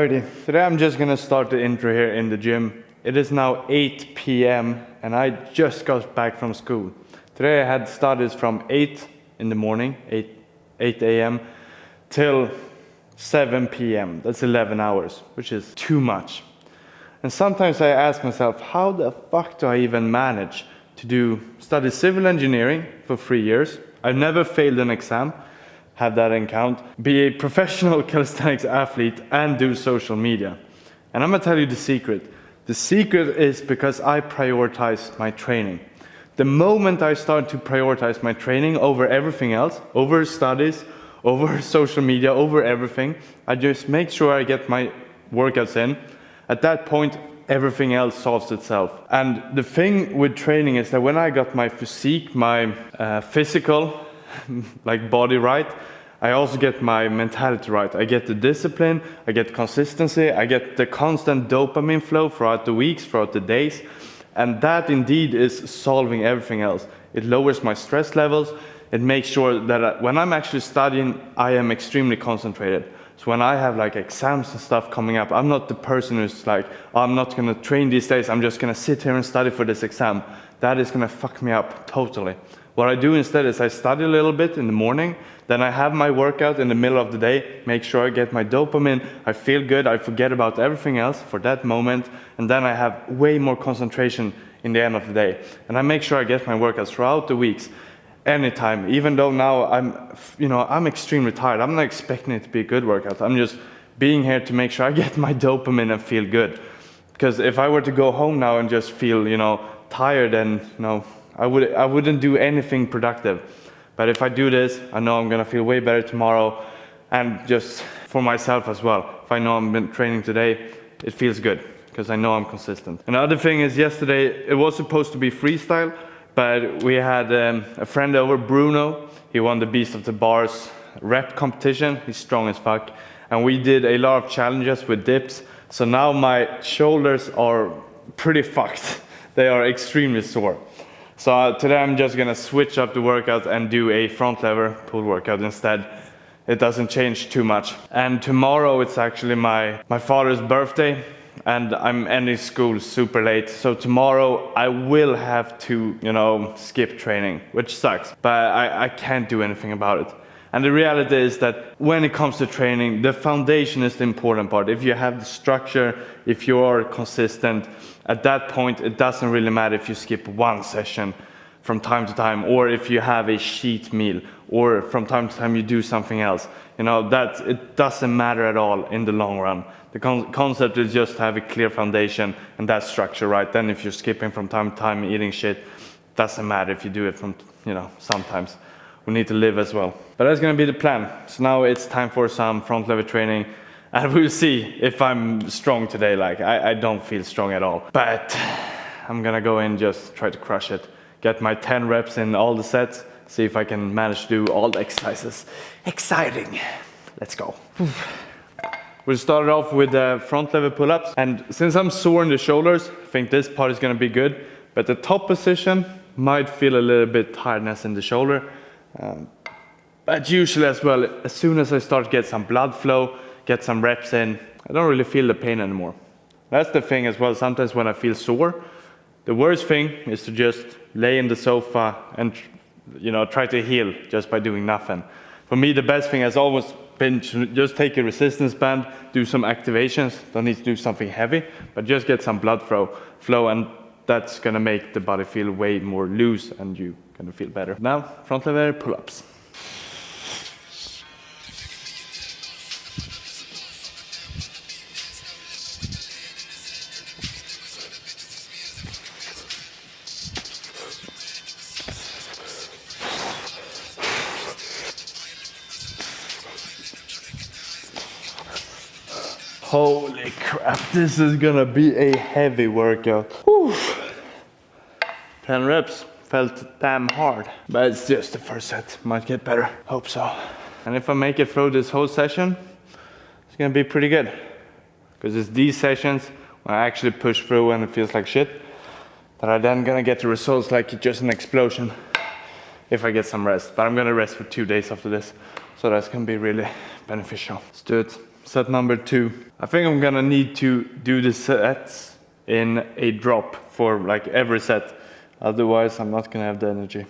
Alrighty, today I'm just gonna start the intro here in the gym. It is now 8 p.m. and I just got back from school. Today I had studies from 8 in the morning, 8 a.m. till 7 p.m. That's 11 hours, which is too much. And sometimes I ask myself, how the fuck do I even manage to study civil engineering for 3 years? I've never failed an exam, have that in count, be a professional calisthenics athlete, and do social media. And I'm gonna tell you the secret. The secret is because I prioritize my training. The moment I start to prioritize my training over everything else, over studies, over social media, over everything, I just make sure I get my workouts in. At that point, everything else solves itself. And the thing with training is that when I got my physique, my physical, like body right, I also get my mentality right. I get the discipline, I get consistency, I get the constant dopamine flow throughout the weeks, throughout the days. And that indeed is solving everything else. It lowers my stress levels. It makes sure that when I'm actually studying, I am extremely concentrated. So when I have like exams and stuff coming up, I'm not the person who's like, oh, I'm not gonna train these days, I'm just gonna sit here and study for this exam. That is gonna fuck me up totally. What I do instead is I study a little bit in the morning, then I have my workout in the middle of the day, make sure I get my dopamine, I feel good, I forget about everything else for that moment, and then I have way more concentration in the end of the day. And I make sure I get my workouts throughout the weeks, anytime, even though now I'm extremely tired. I'm not expecting it to be a good workout. I'm just being here to make sure I get my dopamine and feel good. Because if I were to go home now and just feel, tired, and I wouldn't do anything productive. But if I do this, I know I'm gonna feel way better tomorrow, and just for myself as well. If I know I've been training today, it feels good because I know I'm consistent. Another thing is, yesterday it was supposed to be freestyle, but we had a friend over, Bruno. He won the Beast of the Bars rep competition. He's strong as fuck. And we did a lot of challenges with dips. So now my shoulders are pretty fucked. They are extremely sore. So today I'm just gonna switch up the workout and do a front lever pull workout instead. It doesn't change too much. And tomorrow it's actually my father's birthday, and I'm ending school super late. So tomorrow I will have to, skip training, which sucks, but I can't do anything about it. And the reality is that when it comes to training, the foundation is the important part. If you have the structure, if you are consistent, at that point, it doesn't really matter if you skip one session from time to time, or if you have a cheat meal, or from time to time you do something else. It doesn't matter at all in the long run. The concept is just to have a clear foundation and that structure right. Then if you're skipping from time to time, eating shit, doesn't matter if you do it from, sometimes. We need to live as well. But that's gonna be the plan. So now it's time for some front lever training, and we'll see if I'm strong today. Like, I don't feel strong at all. But I'm gonna go in, just try to crush it. Get my 10 reps in all the sets, see if I can manage to do all the exercises. Exciting. Let's go. We'll start off with the front lever pull-ups. And since I'm sore in the shoulders, I think this part is gonna be good. But the top position might feel a little bit tiredness in the shoulder. But usually as well, as soon as I start to get some blood flow, get some reps in, I don't really feel the pain anymore. That's the thing as well. Sometimes when I feel sore, the worst thing is to just lay in the sofa and try to heal just by doing nothing. For me, the best thing has always been to just take a resistance band, do some activations. Don't need to do something heavy, but just get some blood flow, and that's gonna make the body feel way more loose, and you gonna feel better. Now, front lever pull-ups. Holy crap, this is gonna be a heavy workout. Whew. 10 reps, felt damn hard. But it's just the first set, might get better, hope so. And if I make it through this whole session, it's gonna be pretty good. Because it's these sessions when I actually push through and it feels like shit, that I then gonna get the results like just an explosion if I get some rest. But I'm gonna rest for 2 days after this, so that's gonna be really beneficial. Let's do it. set number 2. I think I'm gonna need to do the sets in a drop for like every set. Otherwise, I'm not gonna have the energy.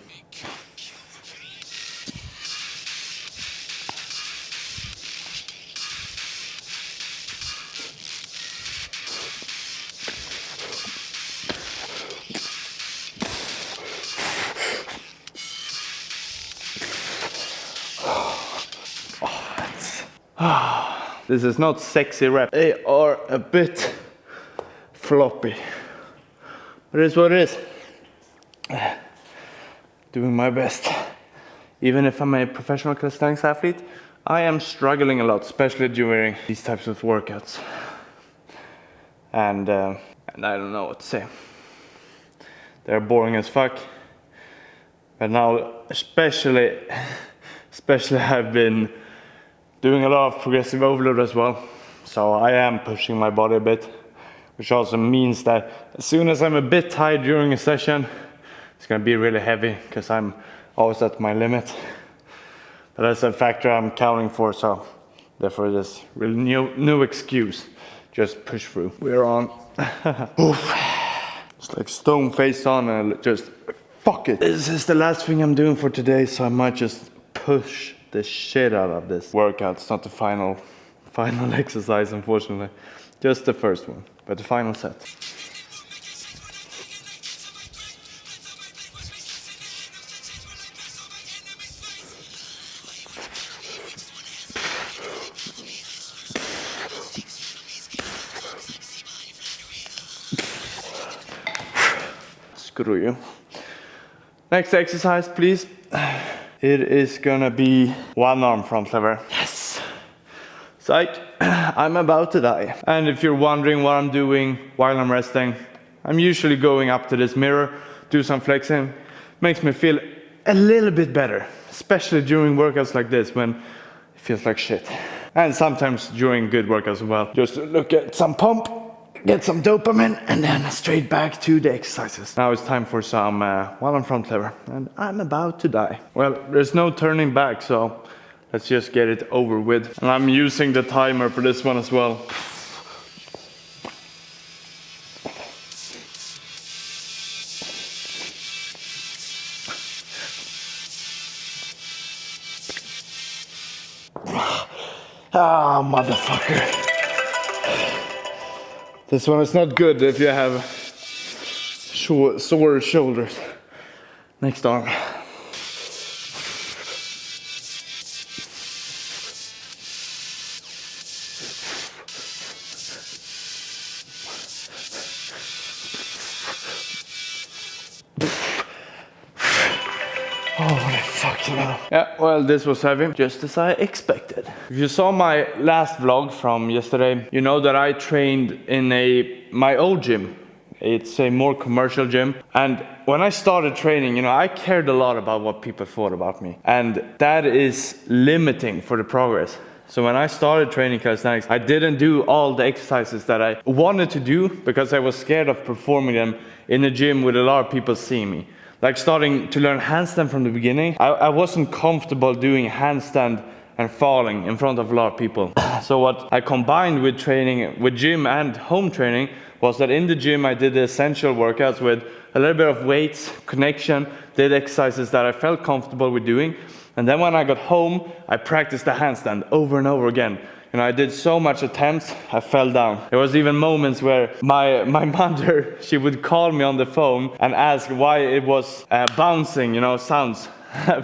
This is not sexy rep. They are a bit floppy. But it is what it is. Doing my best. Even if I'm a professional calisthenics athlete, I am struggling a lot, especially during these types of workouts. And I don't know what to say. They're boring as fuck. But now, especially I've been doing a lot of progressive overload as well. So I am pushing my body a bit, which also means that as soon as I'm a bit tired during a session, it's gonna be really heavy because I'm always at my limit. But that's a factor I'm counting for, so therefore there's really no excuse. Just push through. We're on. It's like stone face on and just fuck it. This is the last thing I'm doing for today, so I might just push the shit out of this workout. It's not the final exercise, unfortunately. Just the first one, but the final set. Screw you. Next exercise, please. It is gonna be one arm front lever. Yes! Psych, I'm about to die. And if you're wondering what I'm doing while I'm resting, I'm usually going up to this mirror, do some flexing. Makes me feel a little bit better, especially during workouts like this when it feels like shit. And sometimes during good workouts as well. Just to look at some pump, get some dopamine, and then straight back to the exercises. Now it's time for some one arm front lever, and I'm about to die. Well, there's no turning back, so let's just get it over with. And I'm using the timer for this one as well. Ah, motherfucker. This one is not good if you have sore shoulders. Next arm. Holy fucking hell. Yeah, well, this was heavy, just as I expected. If you saw my last vlog from yesterday, you know that I trained in my old gym. It's a more commercial gym. And when I started training, I cared a lot about what people thought about me. And that is limiting for the progress. So when I started training calisthenics, I didn't do all the exercises that I wanted to do because I was scared of performing them in a gym with a lot of people seeing me. Like starting to learn handstand from the beginning, I wasn't comfortable doing handstand and falling in front of a lot of people. So what I combined with training, with gym and home training, was that in the gym I did the essential workouts with a little bit of weights, connection, did exercises that I felt comfortable with doing. And then when I got home, I practiced the handstand over and over again. I did so much attempts, I fell down. There was even moments where my mother, she would call me on the phone and ask why it was bouncing, sounds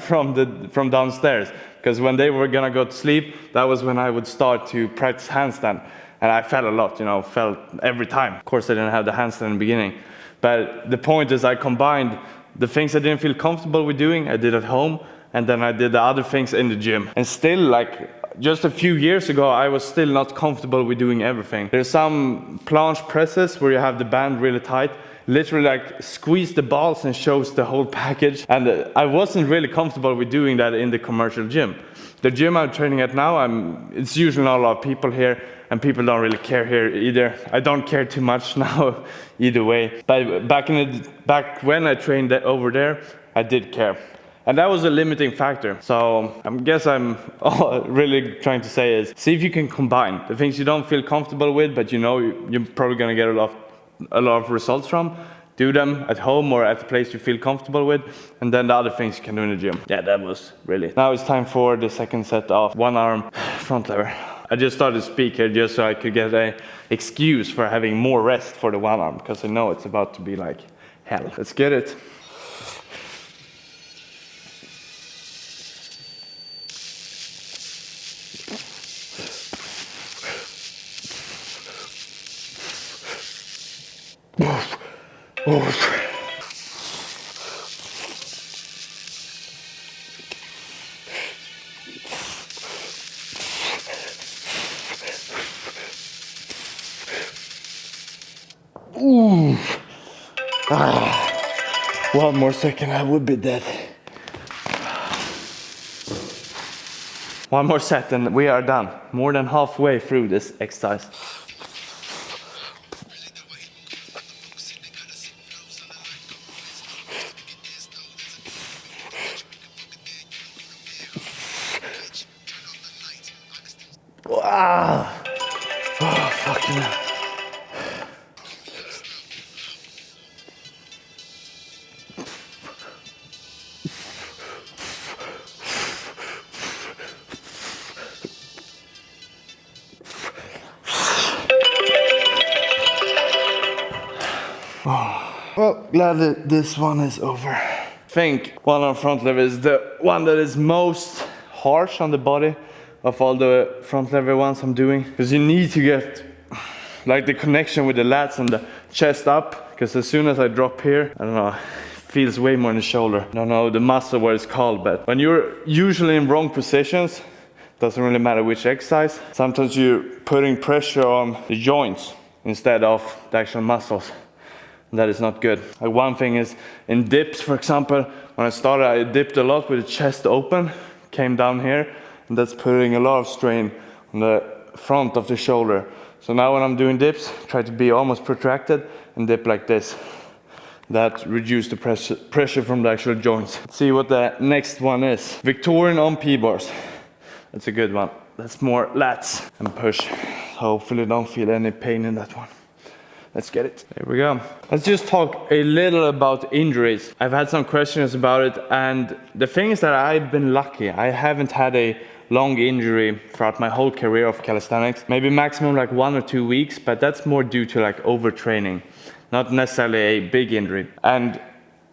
from downstairs. Because when they were gonna go to sleep, that was when I would start to practice handstand. And I fell a lot, fell every time. Of course, I didn't have the handstand in the beginning. But the point is I combined the things I didn't feel comfortable with doing, I did at home, and then I did the other things in the gym. And still, just a few years ago, I was still not comfortable with doing everything. There's some planche presses where you have the band really tight, literally squeeze the balls and shows the whole package. And I wasn't really comfortable with doing that in the commercial gym. The gym I'm training at now, it's usually not a lot of people here, and people don't really care here either. I don't care too much now, either way. But back when I trained over there, I did care. And that was a limiting factor. So I guess I'm really trying to say is, see if you can combine the things you don't feel comfortable with, but you know you're probably gonna get a lot of results from. Do them at home or at a place you feel comfortable with, and then the other things you can do in the gym. Yeah, that was really. Now it's time for the second set of one arm front lever. I just started to speak here just so I could get an excuse for having more rest for the one arm, because I know it's about to be like hell. Let's get it. Ooh. One more second, I would be dead. One more set and we are done. More than halfway through this exercise. Wow. Oh, fucking hell. Well, glad that this one is over. I think one arm front lever is the one that is most harsh on the body of all the front lever ones I'm doing. Because you need to get like the connection with the lats and the chest up. Because as soon as I drop here, I don't know, it feels way more in the shoulder. I don't know the muscle what it's called, but when you're usually in wrong positions, doesn't really matter which exercise, sometimes you're putting pressure on the joints instead of the actual muscles. That is not good. Like one thing is in dips, for example, when I started, I dipped a lot with the chest open, came down here, and that's putting a lot of strain on the front of the shoulder. So now when I'm doing dips, try to be almost protracted and dip like this. That reduces the pressure from the actual joints. Let's see what the next one is. Victorian on P-bars. That's a good one. That's more lats and push. Hopefully don't feel any pain in that one. Let's get it. There we go. Let's just talk a little about injuries. I've had some questions about it, and the thing is that I've been lucky. I haven't had a long injury throughout my whole career of calisthenics. Maybe maximum like 1 or 2 weeks, but that's more due to like overtraining, not necessarily a big injury. And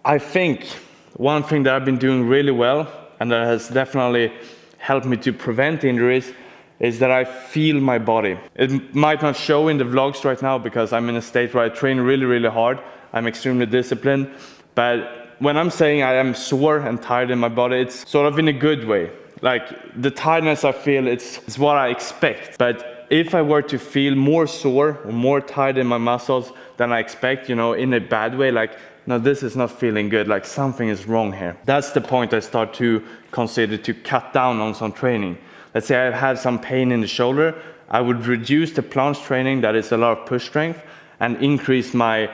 I think one thing that I've been doing really well, and that has definitely helped me to prevent injuries, is that I feel my body. It might not show in the vlogs right now because I'm in a state where I train really, really hard. I'm extremely disciplined. But when I'm saying I am sore and tired in my body, it's sort of in a good way. Like the tiredness I feel, it's what I expect. But if I were to feel more sore or more tired in my muscles than I expect, you know, in a bad way, like, no, this is not feeling good, like something is wrong here. That's the point I start to consider to cut down on some training. Let's say I have some pain in the shoulder, I would reduce the planche training, that is a lot of push strength, and increase my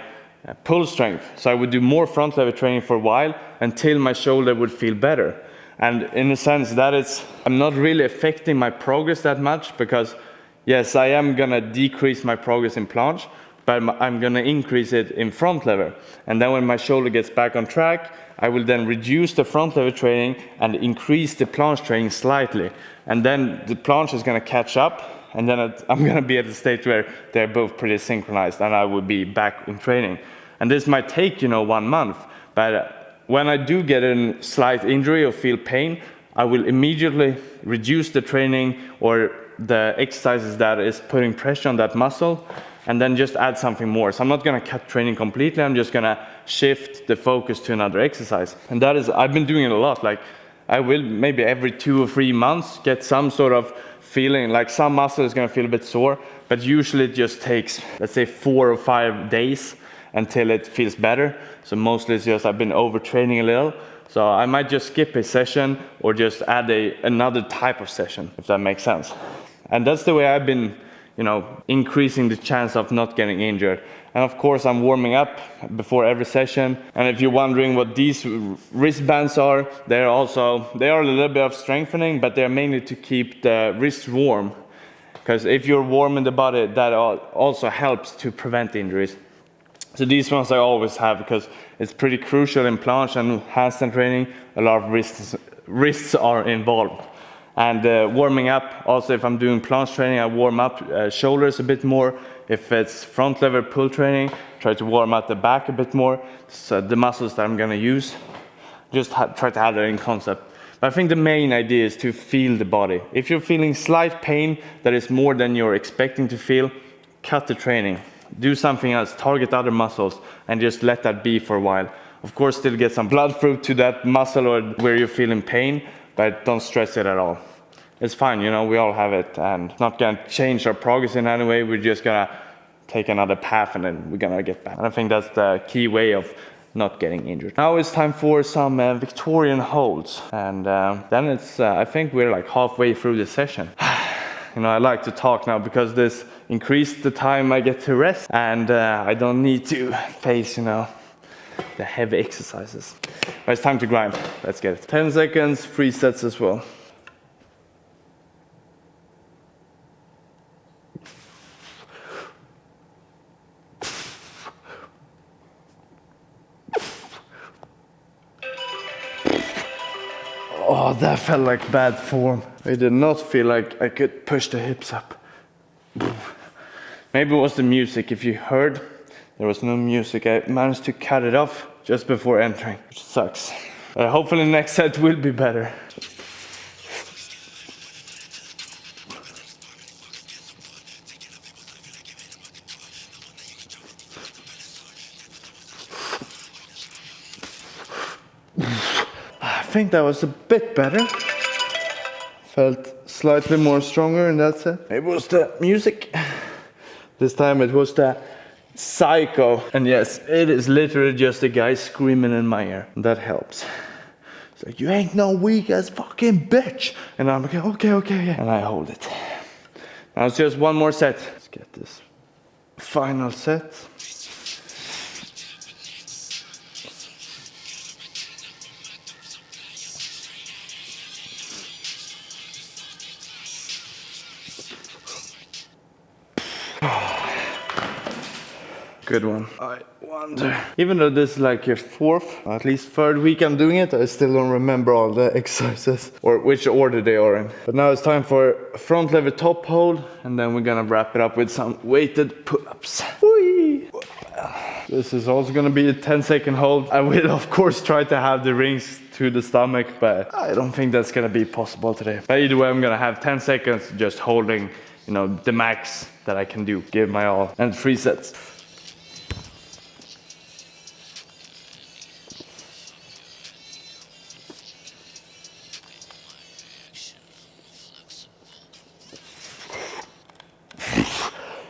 pull strength. So I would do more front lever training for a while until my shoulder would feel better. And in a sense that I'm not really affecting my progress that much, because yes, I am gonna decrease my progress in planche, but I'm gonna increase it in front lever. And then when my shoulder gets back on track, I will then reduce the front lever training and increase the planche training slightly. And then the planche is gonna catch up, and then I'm gonna be at the state where they're both pretty synchronized and I will be back in training. And this might take, you know, 1 month, but when I do get a slight injury or feel pain, I will immediately reduce the training or the exercises that is putting pressure on that muscle, and then just add something more. So I'm not gonna cut training completely, I'm just gonna shift the focus to another exercise. And that is, I've been doing it a lot. Like I will maybe every 2 or 3 months get some sort of feeling, like some muscle is gonna feel a bit sore, but usually it just takes, let's say 4 or 5 days until it feels better. So mostly it's just I've been overtraining a little. So I might just skip a session or just add another type of session, if that makes sense. And that's the way I've been you know, increasing the chance of not getting injured. And of course, I'm warming up before every session. And if you're wondering what these wristbands are, they are a little bit of strengthening, but they're mainly to keep the wrists warm. Because if you're warm in the body, that also helps to prevent injuries. So these ones I always have because it's pretty crucial in planche and handstand training. A lot of wrists are involved. And warming up, also if I'm doing planche training, I warm up shoulders a bit more. If it's front lever pull training, try to warm up the back a bit more. So the muscles that I'm gonna use, just try to have that in concept. But I think the main idea is to feel the body. If you're feeling slight pain that is more than you're expecting to feel, cut the training. Do something else, target other muscles, and just let that be for a while. Of course, still get some blood flow to that muscle or where you're feeling pain, but don't stress it at all. It's fine, you know, we all have it, and it's not gonna change our progress in any way. We're just gonna take another path and then we're gonna get back. And I think that's the key way of not getting injured. Now it's time for some Victorian holds. And then it's, I think we're like halfway through the session. You know, I like to talk now because this increased the time I get to rest, and I don't need to face, you know, the heavy exercises. But it's time to grind. Let's get it. 10 seconds, 3 sets as well. Oh, that felt like bad form. I did not feel like I could push the hips up. Maybe it was the music. If you heard, there was no music. I managed to cut it off just before entering, which sucks. Hopefully the next set will be better. I think that was a bit better. Felt slightly more stronger in that set. Maybe it was the music. This time it was the Psycho. And yes, it is literally just a guy screaming in my ear. That helps. It's like, you ain't no weak ass fucking bitch. And I'm like, okay. And I hold it. Now it's just one more set. Let's get this final set. Good one. I wonder. Even though this is like your 4th, or at least 3rd week I'm doing it, I still don't remember all the exercises or which order they are in. But now it's time for a front lever top hold, and then we're gonna wrap it up with some weighted pull-ups. This is also gonna be a 10-second hold. I will of course try to have the rings to the stomach, but I don't think that's gonna be possible today. But either way, I'm gonna have 10 seconds just holding, you know, the max that I can do. Give my all. And 3 sets.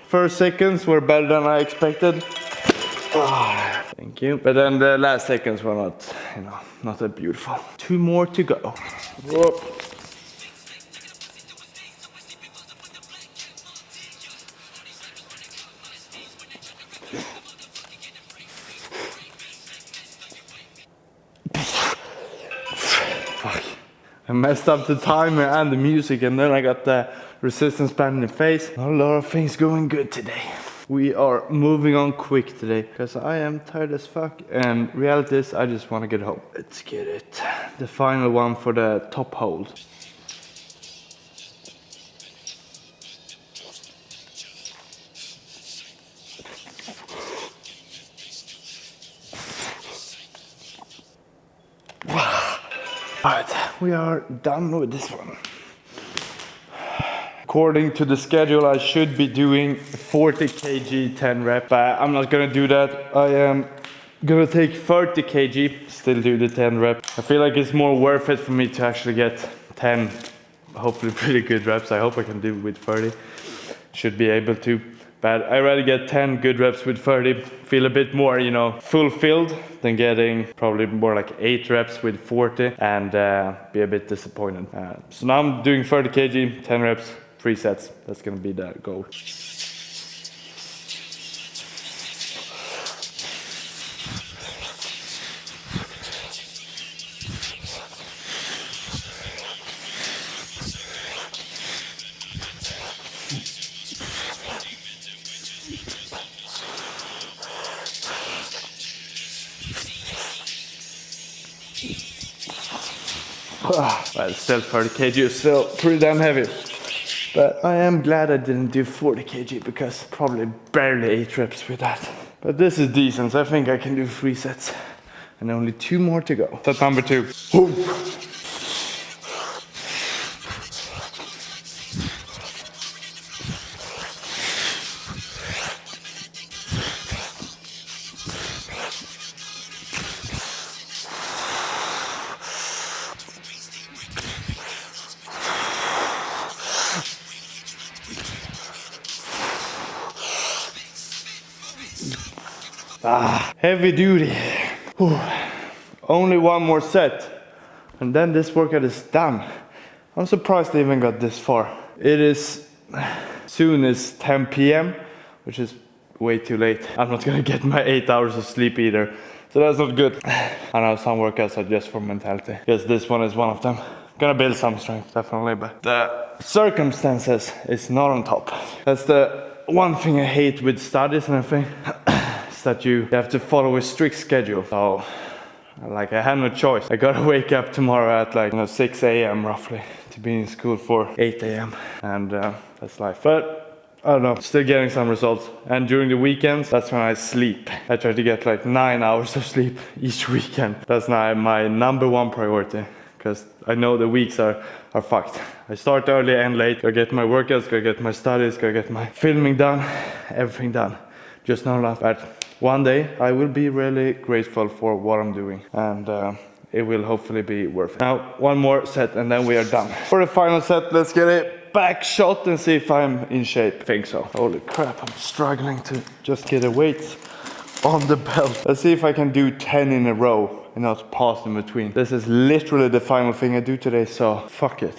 First seconds were better than I expected. Thank you. But then the last seconds were not, you know, not that beautiful. 2 more to go. Whoop. Fuck. I messed up the timer and the music, and then I got the resistance band in the face. A lot of things going good today. We are moving on quick today because I am tired as fuck, and reality is I just want to get home. Let's get it. The final one for the top hold. Alright, we are done with this one. According to the schedule, I should be doing 40 kg 10 rep, but I'm not gonna do that. I am gonna take 30 kg, still do the 10 rep. I feel like it's more worth it for me to actually get 10, hopefully pretty good reps. I hope I can do with 30. Should be able to. But I'd rather get 10 good reps with 30, feel a bit more, you know, fulfilled than getting probably more like 8 reps with 40 and be a bit disappointed. So now I'm doing 30 kg, 10 reps, 3 sets. That's gonna be the goal. Well, still 30 kg, still pretty damn heavy. But I am glad I didn't do 40 kg because probably barely 8 reps with that. But this is decent, so I think I can do 3 sets. And only 2 more to go. Set number 2. Woo. Heavy duty. Whew. Only 1 more set. And then this workout is done. I'm surprised I even got this far. It is soon is 10 p.m. which is way too late. I'm not gonna get my 8 hours of sleep either. So that's not good. I know some workouts are just for mentality. Yes, this one is one of them. Gonna build some strength, definitely, but the circumstances is not on top. That's the one thing I hate with studies and everything. That you have to follow a strict schedule. So, like, I had no choice. I gotta wake up tomorrow at like 6 a.m. roughly to be in school for 8 a.m. And that's life. But I don't know, still getting some results. And during the weekends, that's when I sleep. I try to get like 9 hours of sleep each weekend. That's now my number 1 priority. Because I know the weeks are fucked. I start early and late. Gotta get my workouts, gotta get my studies, gotta get my filming done, everything done. Just not enough. But one day I will be really grateful for what I'm doing, and it will hopefully be worth it. Now 1 more set and then we are done. For the final set, let's get a back shot and see if I'm in shape. I think so. Holy crap, I'm struggling to just get a weight on the belt. Let's see if I can do 10 in a row and not pause in between. This is literally the final thing I do today, so fuck it.